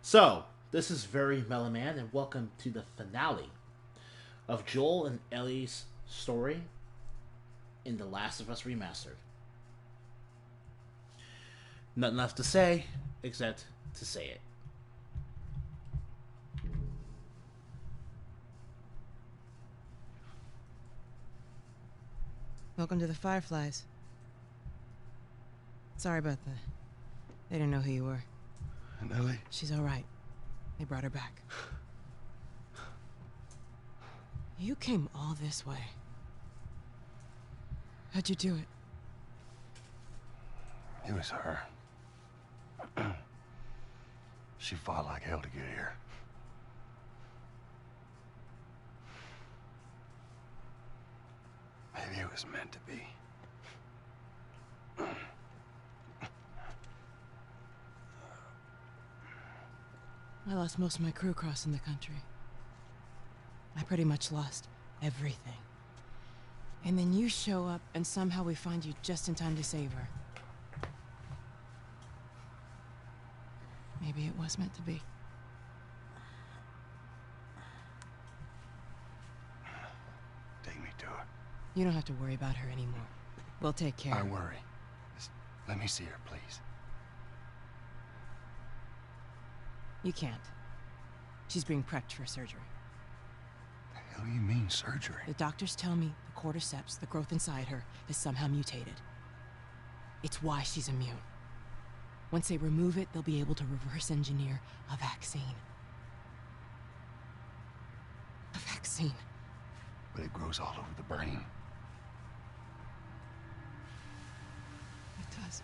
So, this is Very Mellow Man, and welcome to the finale of Joel and Ellie's story in The Last of Us Remastered. Nothing left to say, except to say it. Welcome to the Fireflies. Sorry about that. They didn't know who you were. And Ellie? She's all right. They brought her back. You came all this way. How'd you do it? It was her. She fought like hell to get here. Maybe it was meant to be. I lost most of my crew crossing the country. I pretty much lost everything. And then you show up, and somehow we find you just in time to save her. Maybe it was meant to be. Take me to her. You don't have to worry about her anymore. We'll take care I of her. worry. Just let me see her, please. You can't. She's being prepped for surgery. The hell do you mean, surgery? The doctors tell me the cordyceps, the growth inside her, is somehow mutated. It's why she's immune. Once they remove it, they'll be able to reverse engineer a vaccine. A vaccine. But it grows all over the brain. It does.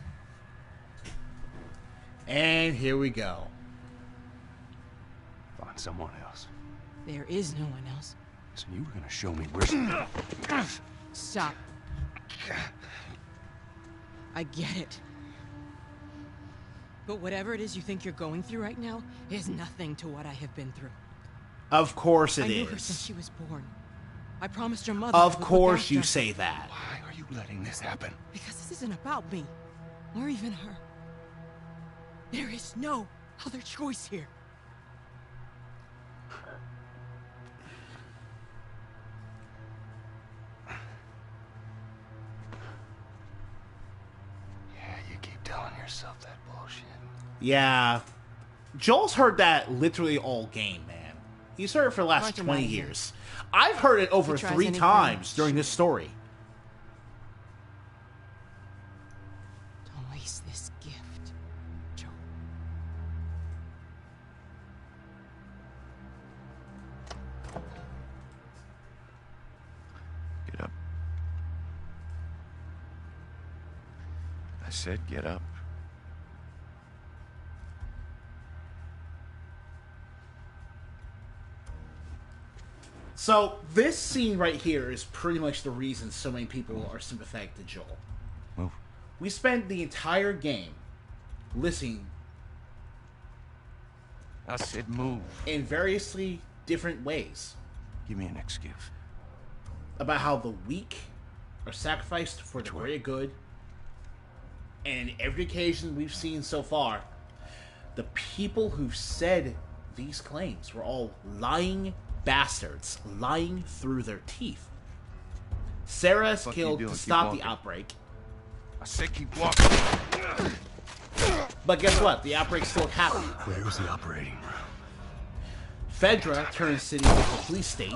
And here we go. Find someone else. There is no one else. So you were gonna show me where... Stop. I get it. But whatever it is you think you're going through right now is nothing to what I have been through. Of course it I knew her is. since she was born. I promised her mother. Of I would course look you after her. say that. Why are you letting this happen? Because this isn't about me, or even her. There is no other choice here. Yeah, you keep telling yourself that bullshit. Yeah. Joel's heard that literally all game, man. He's heard it for the last Watch him 20 out here. years. I've heard it over If he tries 3 anything, times during this story. Don't waste this gift, Joel. Get up. I said get up. So, this scene right here is pretty much the reason so many people are sympathetic to Joel. Move. We spent the entire game listening I said move. in variously different ways Give me an excuse. about how the weak are sacrificed for the greater good. And every occasion we've seen so far, the people who said these claims were all lying bastards, lying through their teeth. Sarah is Fuck you killed doing? to Keep stop the walking. outbreak. I said keep walking. But guess what? The outbreak's still happening. Where was the operating room? Fedra turns city into a police state.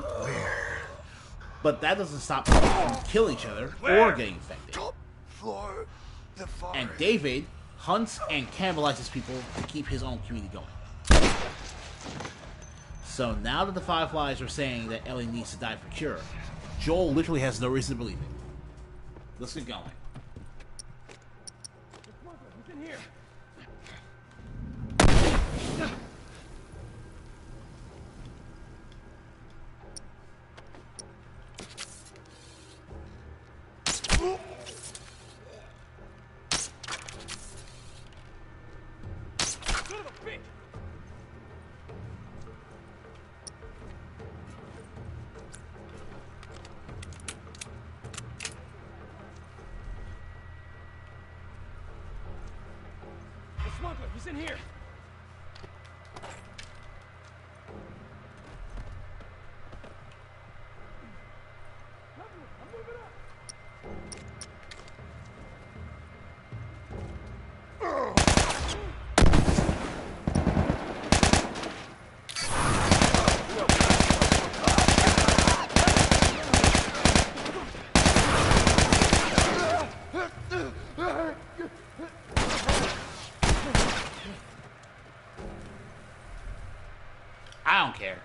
But that doesn't stop people from killing each other or getting infected. Top floor, the forest. And David hunts and cannibalizes people to keep his own community going. So now that the Fireflies are saying that Ellie needs to die for cure, Joel literally has no reason to believe it. Let's get going. Who's in here? Son of a bitch! The smuggler, he's in here! I'm moving up! I don't care.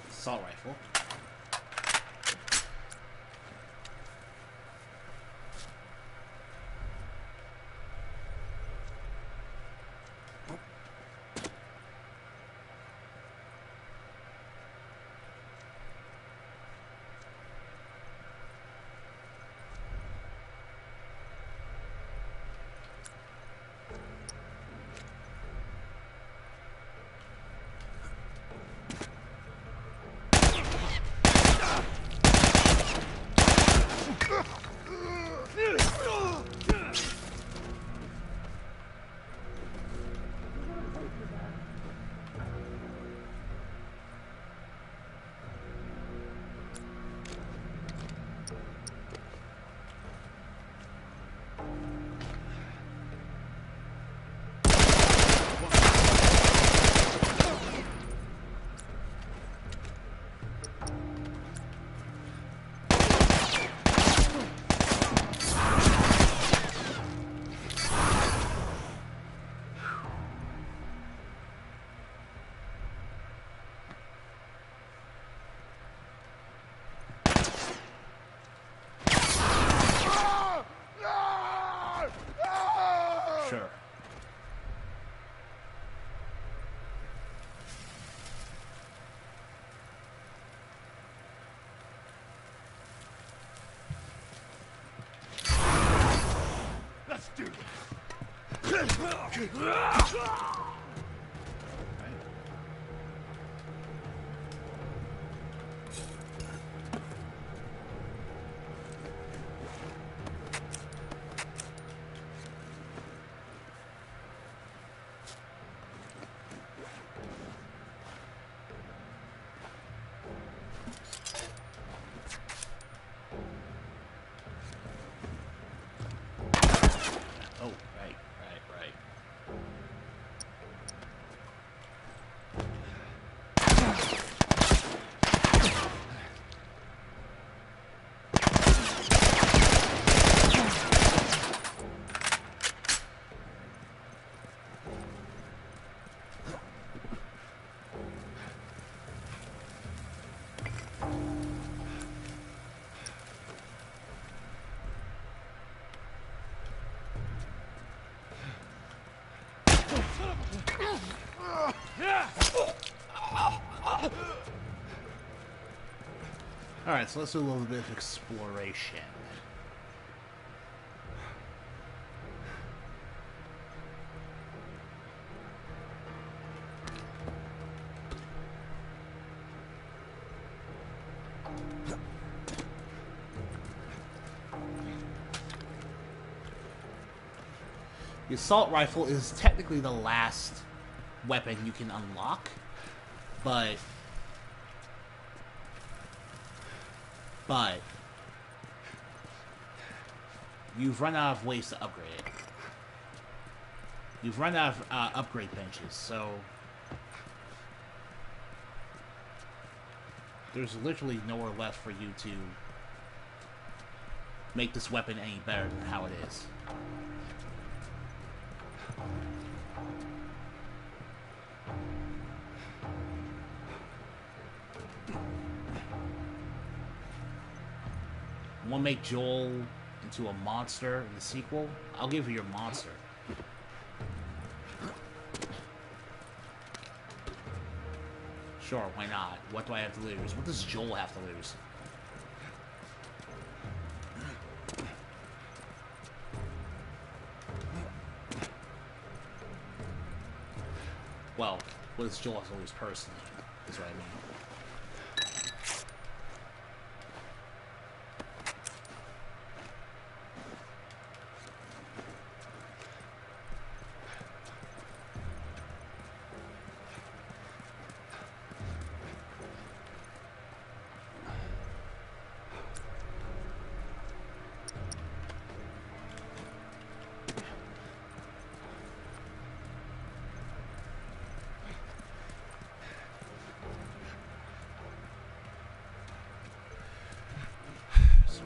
Assault rifle. Sure. Let's do this! Oh, right. Alright, so let's do a little bit of exploration. The assault rifle is technically the last weapon you can unlock, but you've run out of ways to upgrade it. You've run out of upgrade benches, so there's literally nowhere left for you to make this weapon any better than how it is. Want to make Joel into a monster in the sequel? I'll give you your monster. Sure, why not? What do I have to lose? What does Joel have to lose? Well, what does Joel have to lose personally? Is what I mean.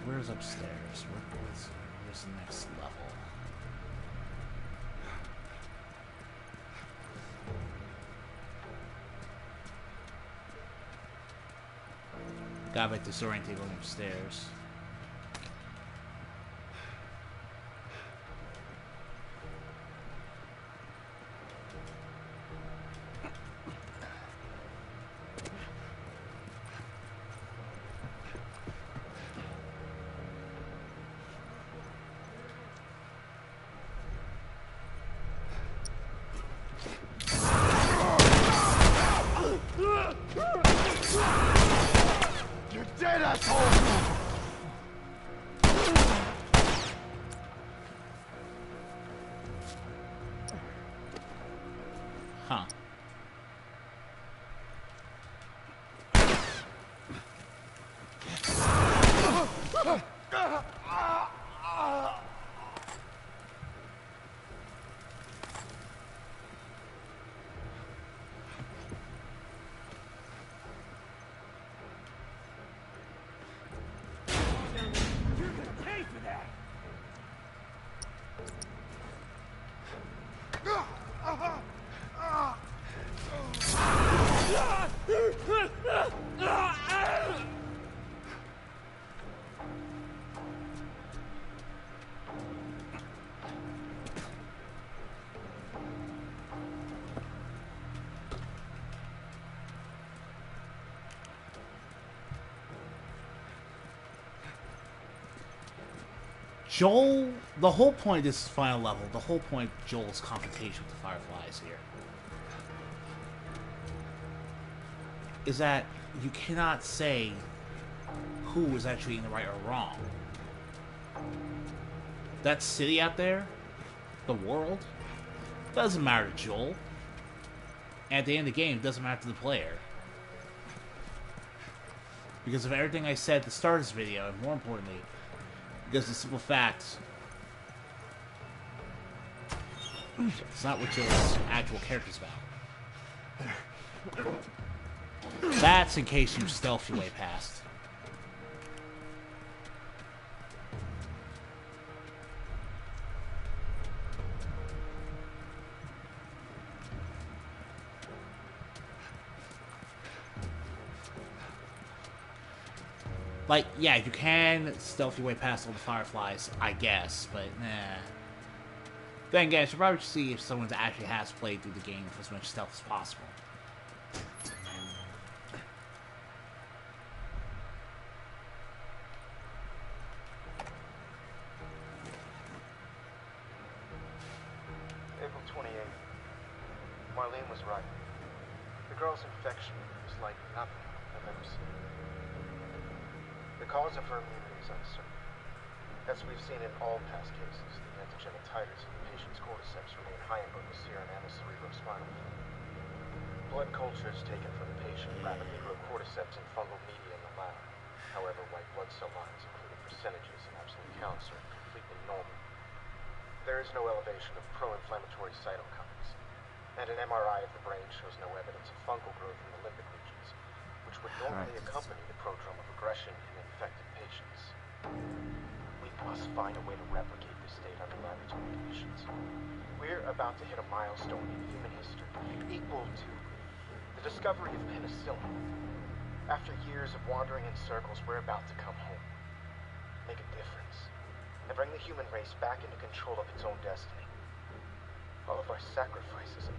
Where's upstairs? Where's the next level? Got back disoriented going upstairs. Huh. You're gonna pay for that. Joel, the whole point of this final level, the whole point of Joel's confrontation with the Fireflies here, is that you cannot say who was actually in the right or wrong. That city out there, the world, doesn't matter to Joel. And at the end of the game, it doesn't matter to the player. Because of everything I said at the start of this video, and more importantly, because of the simple fact, it's not what Joel's actual character's about. That's in case you stealth your way past. Like, yeah, you can stealth your way past all the Fireflies, I guess, but nah. Then again, I should probably see if someone actually has played through the game with as much stealth as possible. 28th. Marlene was right. The girl's infection is like nothing I've ever seen. The cause of her immunity is uncertain. As we've seen in all past cases, the antigenic titers in the patient's cordyceps remain high in both the serum and the cerebrospinal fluid. Blood cultures taken from the patient rapidly grow cordyceps and fungal media in the lab. However, white blood cell lines, including percentages and absolute counts, are completely normal. There is no elevation of pro-inflammatory cytokines, and an MRI of the brain shows no evidence of fungal growth in the limbic regions, which would normally accompany the prodrome of aggression in infected patients. We must find a way to replicate this state under laboratory conditions. We're about to hit a milestone in human history equal to the discovery of penicillin. After years of wandering in circles, we're about to come home, make a difference, and bring the human race back into control of its own destiny. All of our sacrifices and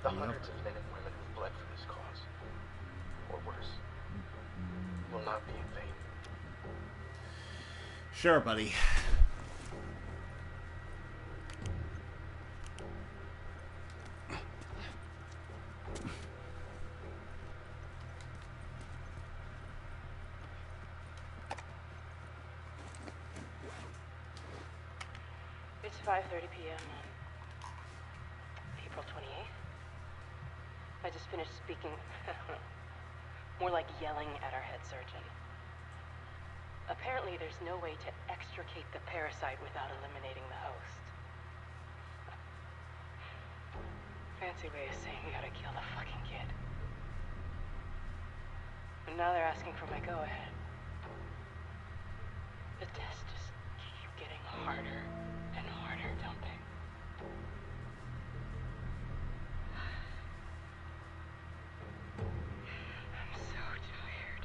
the hundreds of men and women who've bled for this cause, or worse, will not be in vain. Sure, buddy. It's 5:30 p.m. on April 28th. I just finished speaking, more like yelling at our head surgeon. Apparently there's no way to extricate the parasite without eliminating the host. Fancy way of saying we gotta kill the fucking kid. And now they're asking for my go-ahead. The tests just keep getting harder and harder, don't they? I'm so tired.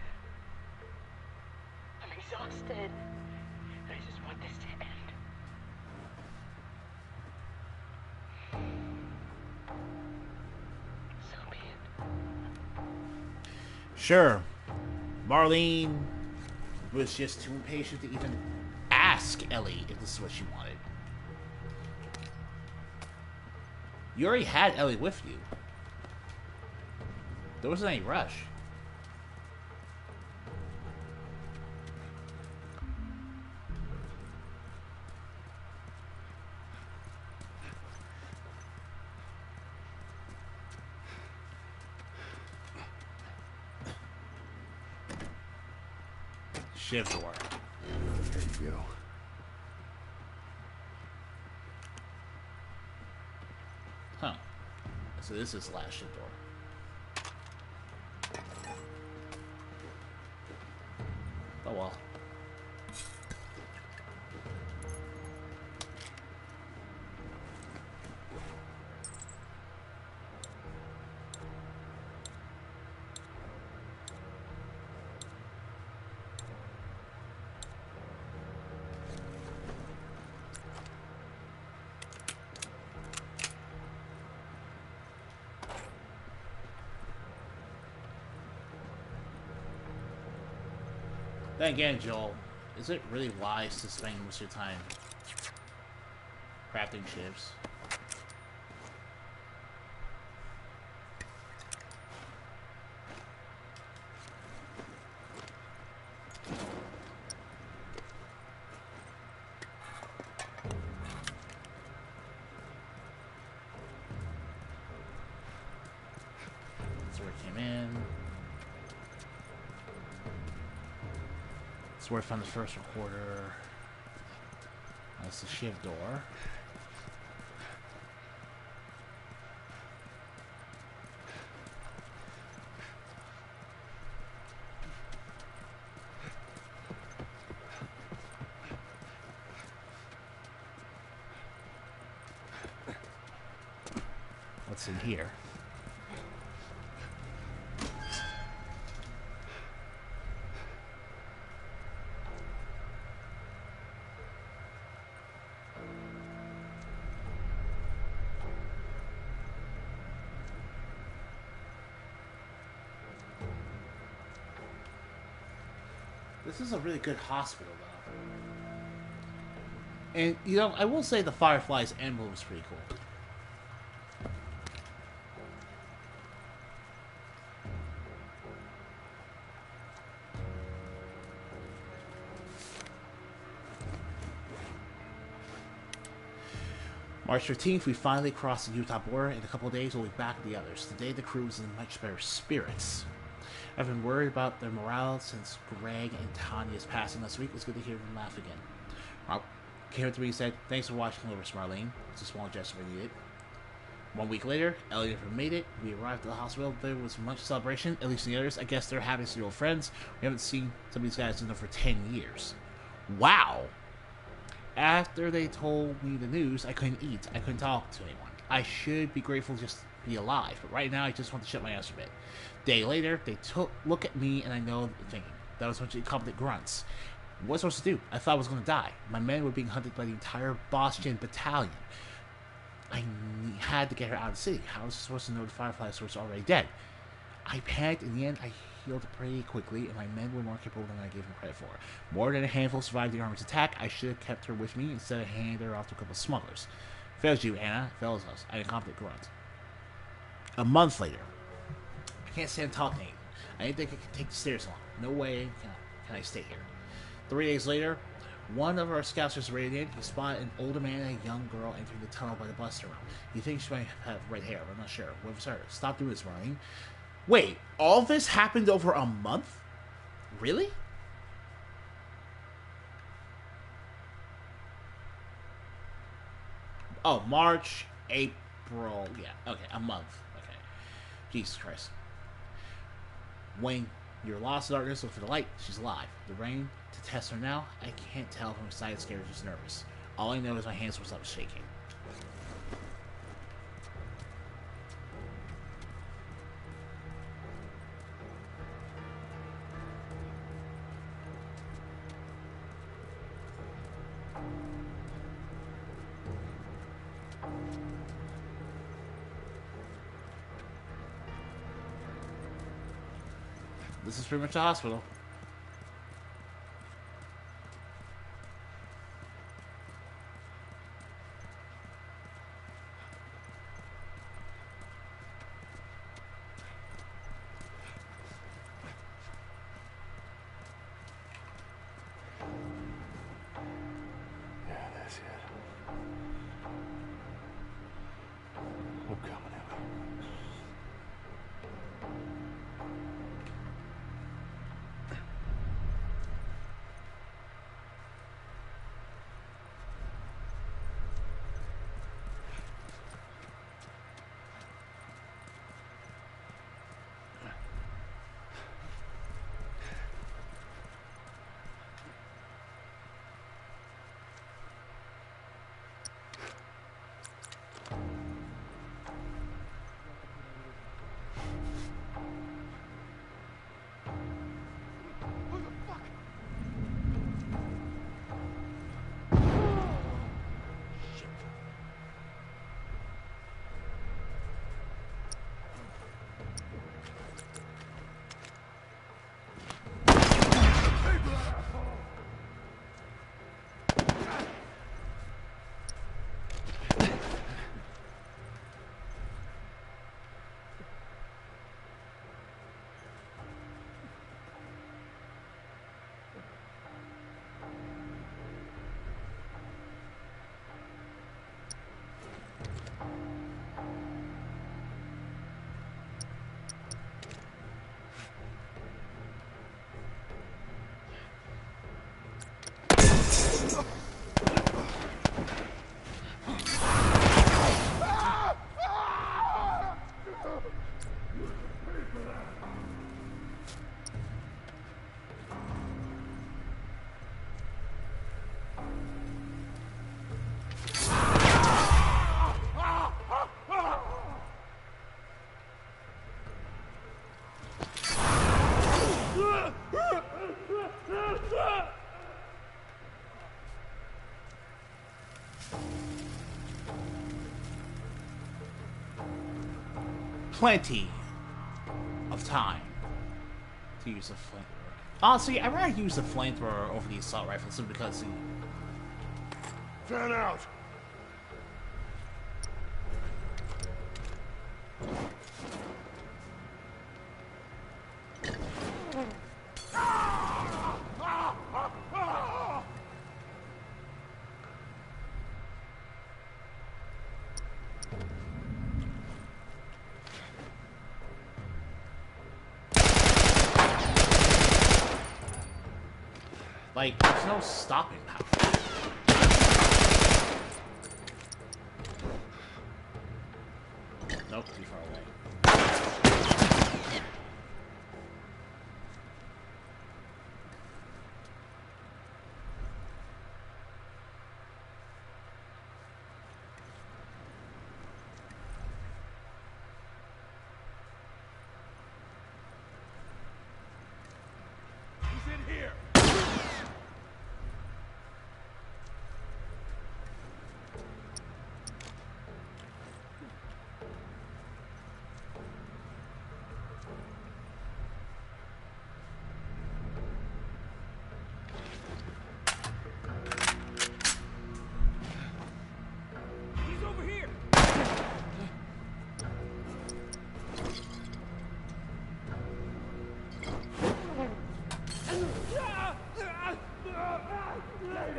I'm exhausted. I just want this to end. So be it. Sure. Marlene was just too impatient to even ask Ellie if this is what she wanted. You already had Ellie with you. There wasn't any rush. Shiv door. There you go. Huh. So this is last shiv door. Oh well. Then again, Joel, is it really wise to spend most of your time crafting shivs? That's where it came in. That's where I found the first recorder. That's the shiv door. What's in here? This is a really good hospital, though. And, you know, I will say the Firefly's emblem is pretty cool. March 15th, we finally crossed the Utah border. In a couple of days, we'll be back with the others. Today, the crew is in much better spirits. I've been worried about their morale since Greg and Tanya's passing last week. It's good to hear them laugh again. Rob came up to me and said, "Thanks for watching over Marlene. It's a small gesture we needed." 1 week later, Ellie never made it. We arrived at the hospital. There was much celebration, at least in the others. I guess they're happy to see old friends. We haven't seen some of these guys in there for 10 years. Wow! After they told me the news, I couldn't eat. I couldn't talk to anyone. I should be grateful just to be alive, but right now I just want to shut my ass a bit. Day later, they look at me and I know the thinking. That was a bunch of incompetent grunts. What was I supposed to do? I thought I was going to die. My men were being hunted by the entire Boston battalion. I had to get her out of the city. How was I supposed to know the Fireflies were already dead? I panicked. In the end, I healed pretty quickly, and my men were more capable than I gave them credit for. More than a handful survived the Army's attack. I should have kept her with me instead of handing her off to a couple of smugglers. Fails you, Anna. Fails us. An incompetent grunt. A month later. I can't stand talking to you. I didn't think I could take the stairs long. No way can I stay here. 3 days later, one of our scouts was raided in. He spotted an older man and a young girl entering the tunnel by the bus terminal. He thinks she might have red hair, but I'm not sure. What was her? Stop doing this, Marlene. Wait, all this happened over a month? Really? Oh, March, April. Yeah, okay, a month. Okay. Jesus Christ. When you're lost in darkness, look for the light. She's alive. The rain to test her now. I can't tell if I'm excited, scared, or just nervous. All I know is my hands will stop shaking. This is pretty much a hospital. Yeah, that's it. I'm coming, Ellie. Plenty of time to use a flamethrower. Honestly, I'd rather use the flamethrower over the assault rifle simply because the... Fan out! Like, there's no stopping power. Nope, too far away. He's in here. He's over here.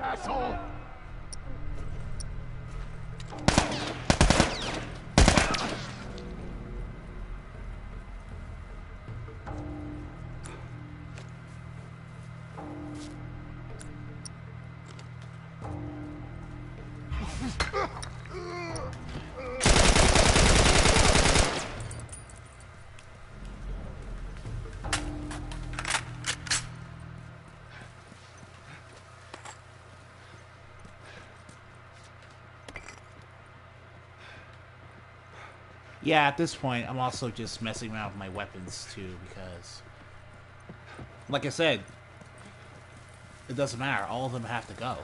Asshole. Yeah, at this point, I'm also just messing around with my weapons, too, because... Like I said, it doesn't matter. All of them have to go.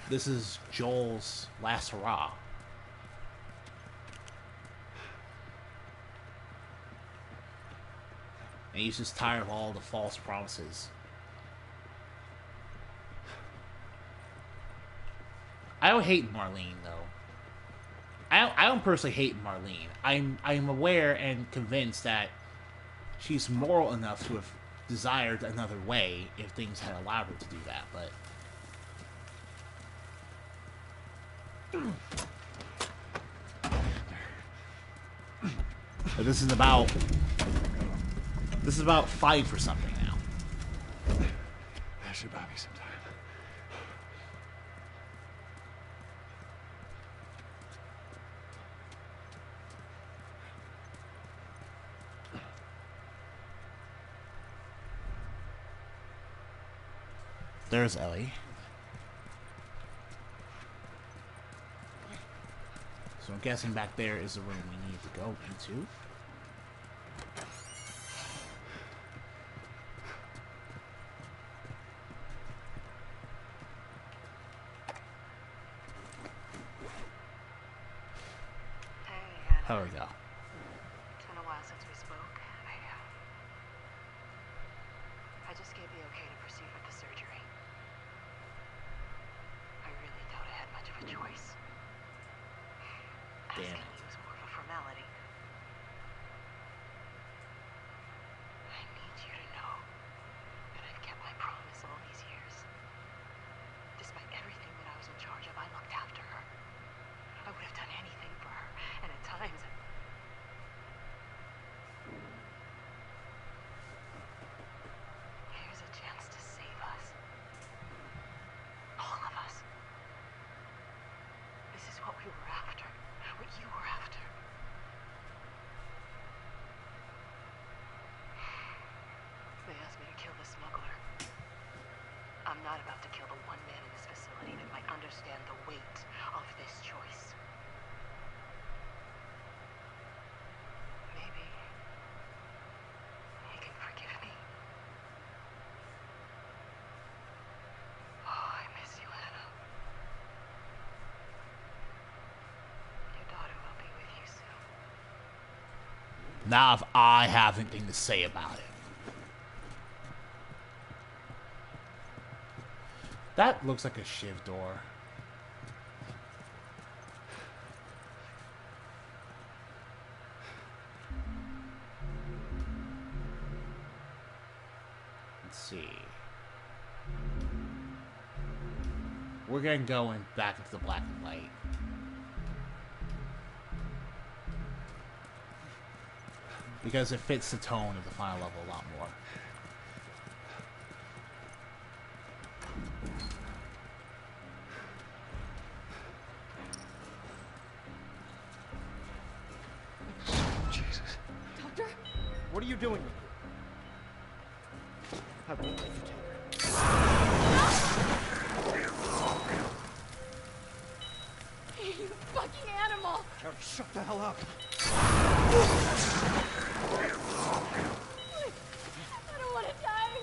This is Joel's last hurrah. And he's just tired of all the false promises. I don't hate Marlene, though. I don't personally hate Marlene. I'm aware and convinced that she's moral enough to have desired another way if things had allowed her to do that, but this is about fighting for something now. That should buy me some time. There's Ellie. So I'm guessing back there is the room we need to go into. There we go. It's been a while since we spoke. I just gave the okay to proceed with the surgery. I really doubt I had much of a choice. Damn. Asking you was more of a formality. I need you to know that I've kept my promise all these years. Despite everything that I was in charge of, I looked after her. I would have done anything for her, and at times... Here's a chance to save us. All of us. This is what we were after. What you were after. They asked me to kill the smuggler. I'm not about to kill the one man in this facility that might understand the weight of this choice. Maybe he can forgive me. Oh, I miss you, Anna. Your daughter will be with you soon. Now if I have anything to say about it. That looks like a shiv door. Let's see. We're gonna go in back into the black and white. Because it fits the tone of the final level a lot more. What are you doing? I won't let you take her. You fucking animal! Ellie, shut the hell up. I don't want to die!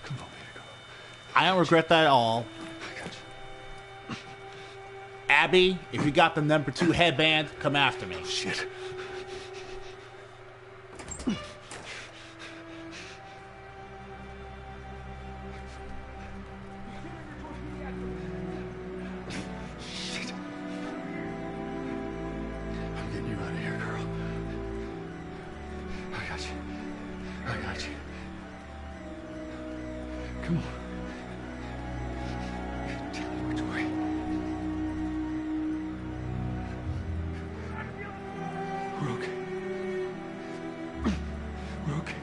Come on, Diego. I don't regret that at all. I got you. Abby, if you got the number 2 headband, come after me. Shit. Shit. I'm getting you out of here, girl. I got you. I got you. Come on. Tell me which way. We're okay. We're okay.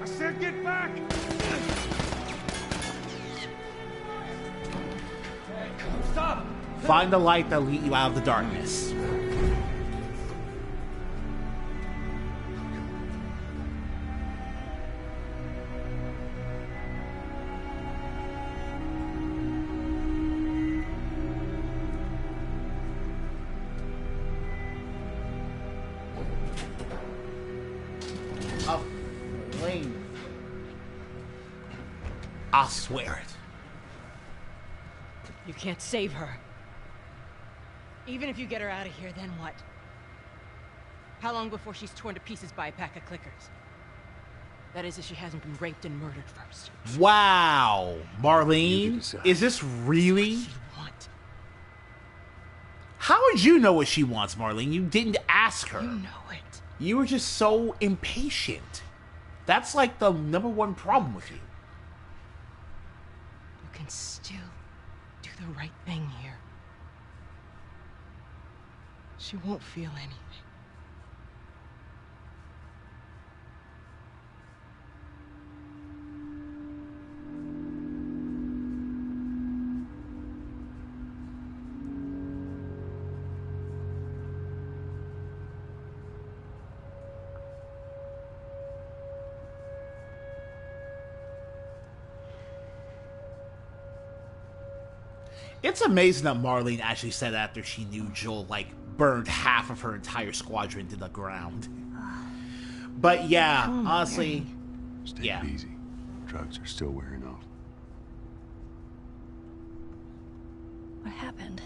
I said get back! Stop! Find the light that'll lead you out of the darkness. Oh, Lane. I'll swear it. You can't save her. Even if you get her out of here, then what? How long before she's torn to pieces by a pack of clickers? That is, if she hasn't been raped and murdered first. Wow, You Marlene, decide. is this really? You want? How would you know what she wants, Marlene? You didn't ask her. You know it. You were just so impatient. That's like the number 1 problem with you. You can still do the right thing here. She won't feel anything. It's amazing that Marlene actually said after she knew Joel, like, burned half of her entire squadron to the ground. But yeah, honestly, Just take Yeah. it easy. Drugs are still wearing off. What happened?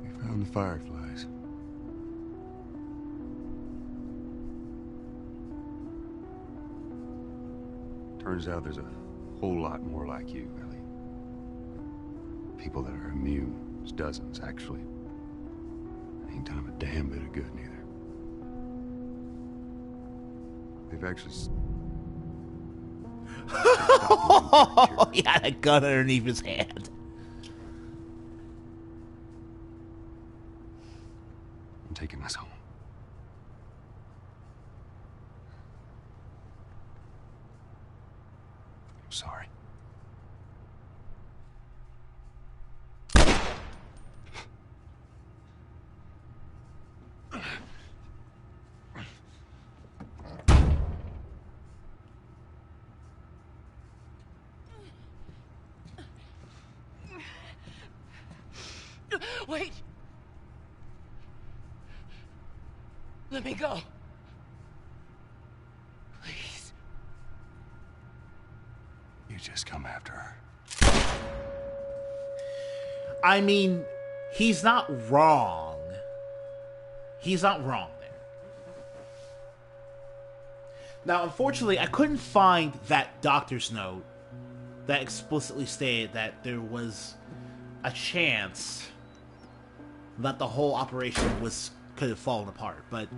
We found the fireflies. Turns out there's a whole lot more like you, Ellie. People that are immune. There's dozens, actually. Ain't done 'em a damn bit of good, neither. They've actually... he had a gun underneath his hand. I'm taking us home. I'm sorry. Wait! Let me go. Please. You just come after her. I mean, he's not wrong. He's not wrong there. Now, unfortunately, I couldn't find that doctor's note that explicitly stated that there was a chance that the whole operation could have fallen apart, but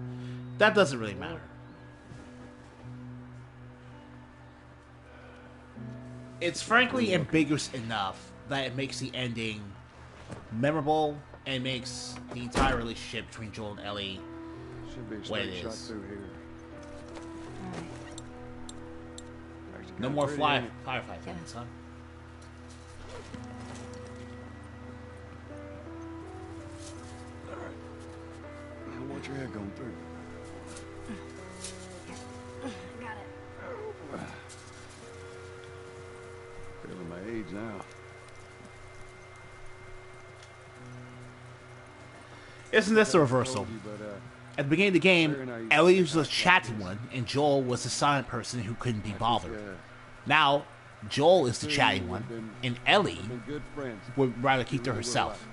that doesn't really matter. It's frankly ambiguous enough that it makes the ending memorable and makes the entire relationship between Joel and Ellie Should be a what it straight shot is. through here. Alright. No more firefly things, huh? All right. I don't want your head going through. Got it. Feeling my age now. Isn't this a reversal? Told you, but, At the beginning of the game, Ellie was the chatty one, and Joel was the silent person who couldn't be bothered. Now, Joel is the chatty one, and Ellie been good friends. would rather keep to herself.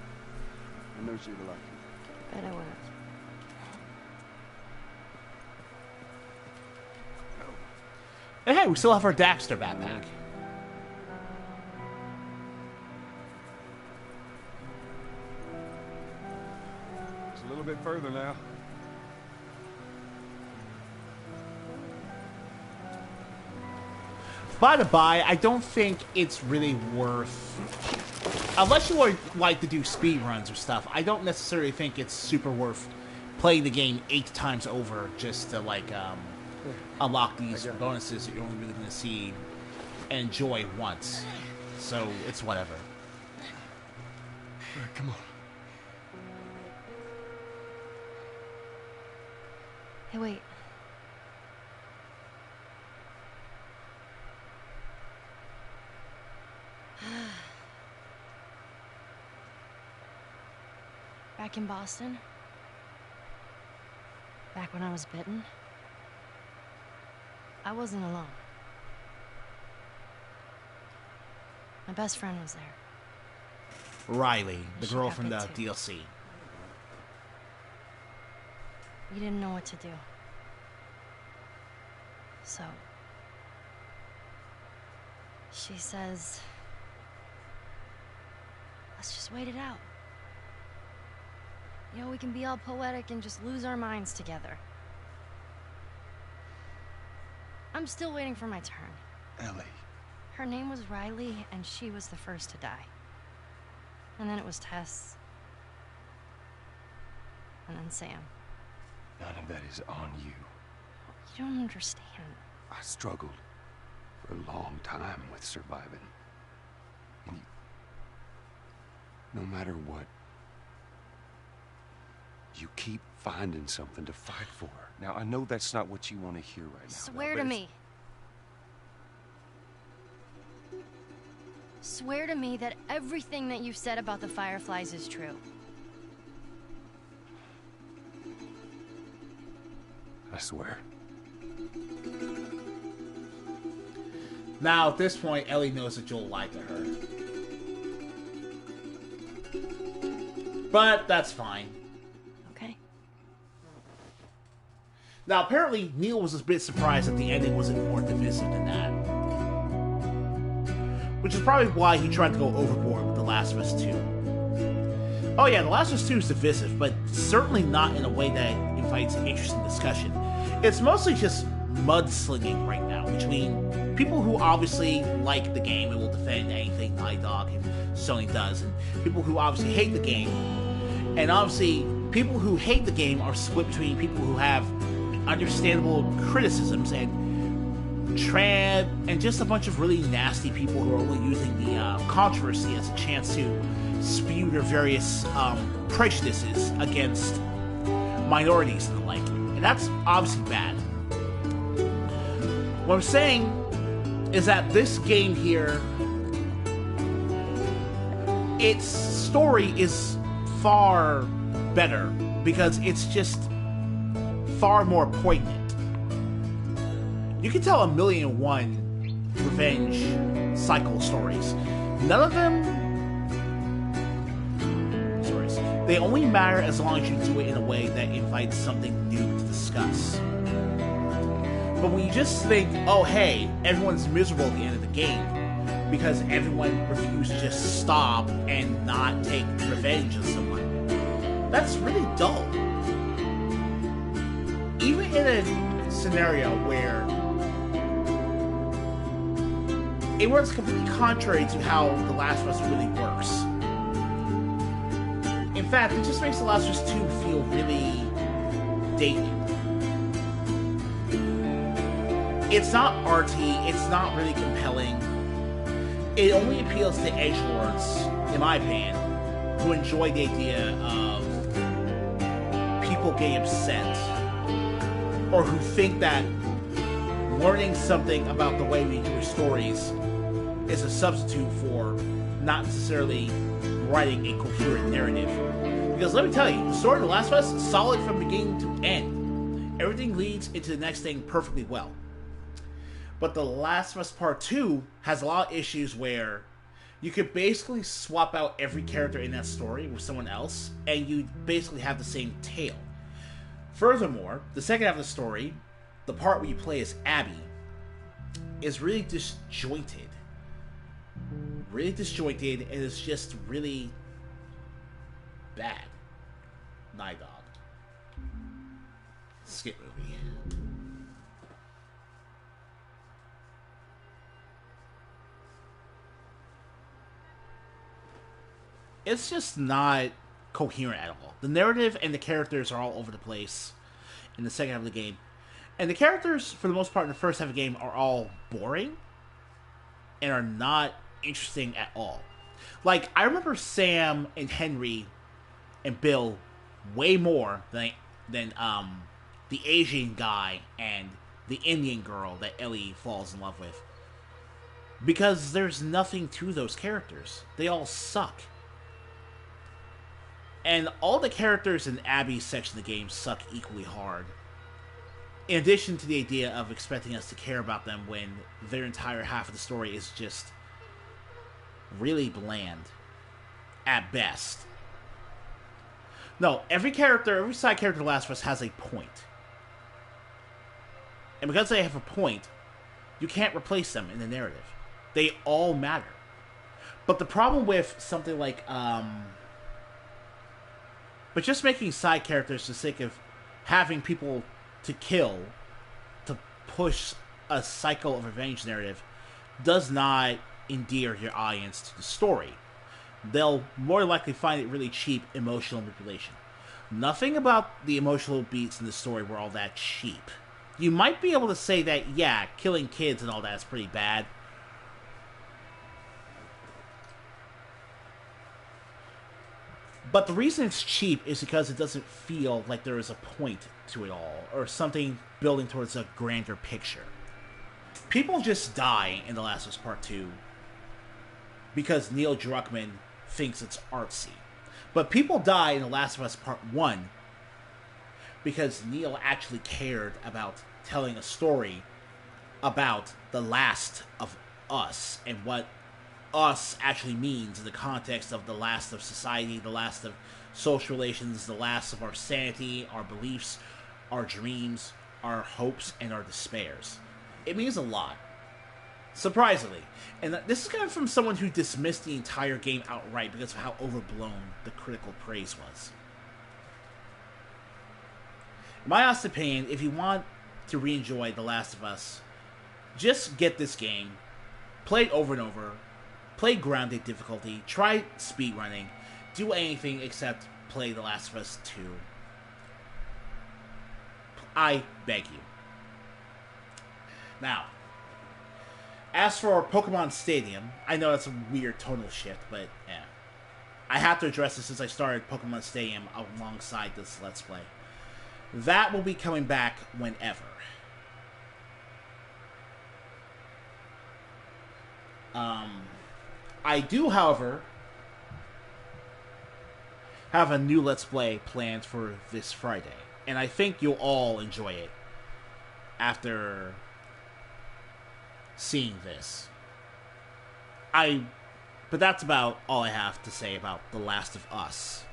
I know she'd like you. Bet I will. And hey, we still have our Daxter backpack. Just a little bit further now. By the by, I don't think it's really worth... Unless you like to do speed runs or stuff, I don't necessarily think it's super worth playing the game 8 times over just to, like, unlock these bonuses that you're only really going to see and enjoy once. So, it's whatever. All right, come on. Hey, wait. Back in Boston, back when I was bitten, I wasn't alone. My best friend was there. Riley, the She girl got from the bit too. DLC. We didn't know what to do. So, she says, let's just wait it out. You know, we can be all poetic and just lose our minds together. I'm still waiting for my turn. Ellie. Her name was Riley, and she was the first to die. And then it was Tess. And then Sam. None of that is on you. You don't understand. I struggled for a long time with surviving. And no matter what, you keep finding something to fight for. Now, I know that's not what you want to hear right now. Swear but to it's- me. Swear to me that everything that you've said about the Fireflies is true. I swear. Now, at this point, Ellie knows that Joel lied to her. But that's fine. Okay? Now, apparently, Neil was a bit surprised that the ending wasn't more divisive than that. Which is probably why he tried to go overboard with The Last of Us 2. Oh yeah, The Last of Us 2 is divisive, but certainly not in a way that invites interesting discussion. It's mostly just mudslinging right now between people who obviously like the game and will defend anything Naughty Dog and Sony does, and people who obviously hate the game. And obviously, people who hate the game are split between people who have understandable criticisms and just a bunch of really nasty people who are only using the controversy as a chance to spew their various prejudices against minorities and the like. And that's obviously bad. What I'm saying is that this game here, its story is far better because it's just far more poignant. You can tell 1,000,001 revenge cycle stories. None of them stories. They only matter as long as you do it in a way that invites something new to discuss. But when you just think, oh hey, everyone's miserable at the end of the game because everyone refused to just stop and not take revenge on someone, that's really dull. Even in a scenario where it runs completely contrary to how The Last of Us really works. In fact, it just makes The Last of Us 2 feel really dated. It's not arty, it's not really compelling. It only appeals to edgelords, in my opinion, who enjoy the idea of people getting upset, or who think that learning something about the way we do stories is a substitute for not necessarily writing a coherent narrative. Because let me tell you, the story of The Last of Us is solid from beginning to end. Everything leads into the next thing perfectly well. But The Last of Us Part 2 has a lot of issues where you could basically swap out every character in that story with someone else, and you basically have the same tale. Furthermore, the second half of the story, the part where you play as Abby, is really disjointed. Really disjointed, and it's just really bad. Night Dog. Skip movie. It's just not coherent at all. The narrative and the characters are all over the place in the second half of the game. And the characters, for the most part, in the first half of the game are all boring and are not interesting at all. Like, I remember Sam and Henry and Bill way more than the Asian guy and the Indian girl that Ellie falls in love with. Because there's nothing to those characters. They all suck. And all the characters in Abby's section of the game suck equally hard. In addition to the idea of expecting us to care about them when their entire half of the story is just really bland. At best. No, every side character in The Last of Us has a point. And because they have a point, you can't replace them in the narrative. They all matter. But the problem with something like, but just making side characters for the sake of having people to kill, to push a cycle of revenge narrative, does not endear your audience to the story. They'll more likely find it really cheap emotional manipulation. Nothing about the emotional beats in the story were all that cheap. You might be able to say that, yeah, killing kids and all that is pretty bad. But the reason it's cheap is because it doesn't feel like there is a point to it all, or something building towards a grander picture. People just die in The Last of Us Part 2 because Neil Druckmann thinks it's artsy. But people die in The Last of Us Part 1 because Neil actually cared about telling a story about the last of us and what us actually means in the context of the last of society, the last of social relations, the last of our sanity, our beliefs, our dreams, our hopes, and our despairs. It means a lot. Surprisingly. And this is coming from someone who dismissed the entire game outright because of how overblown the critical praise was. In my honest opinion, if you want to re-enjoy The Last of Us, just get this game, play it over and over, play grounded difficulty, try speedrunning, do anything except play The Last of Us 2. I beg you. Now, as for Pokemon Stadium, I know that's a weird tonal shift, but yeah. I have to address this since I started Pokemon Stadium alongside this Let's Play. That will be coming back whenever. I do, however, have a new Let's Play planned for this Friday. And I think you'll all enjoy it after seeing this. But that's about all I have to say about The Last of Us.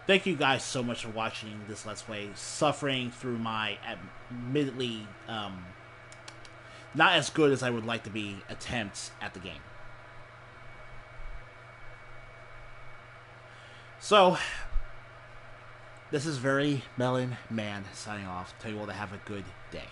Thank you guys so much for watching this Let's Play, suffering through my admittedly not as good as I would like to be attempts at the game. So, this is Very Melon Man signing off. Tell you all to have a good day.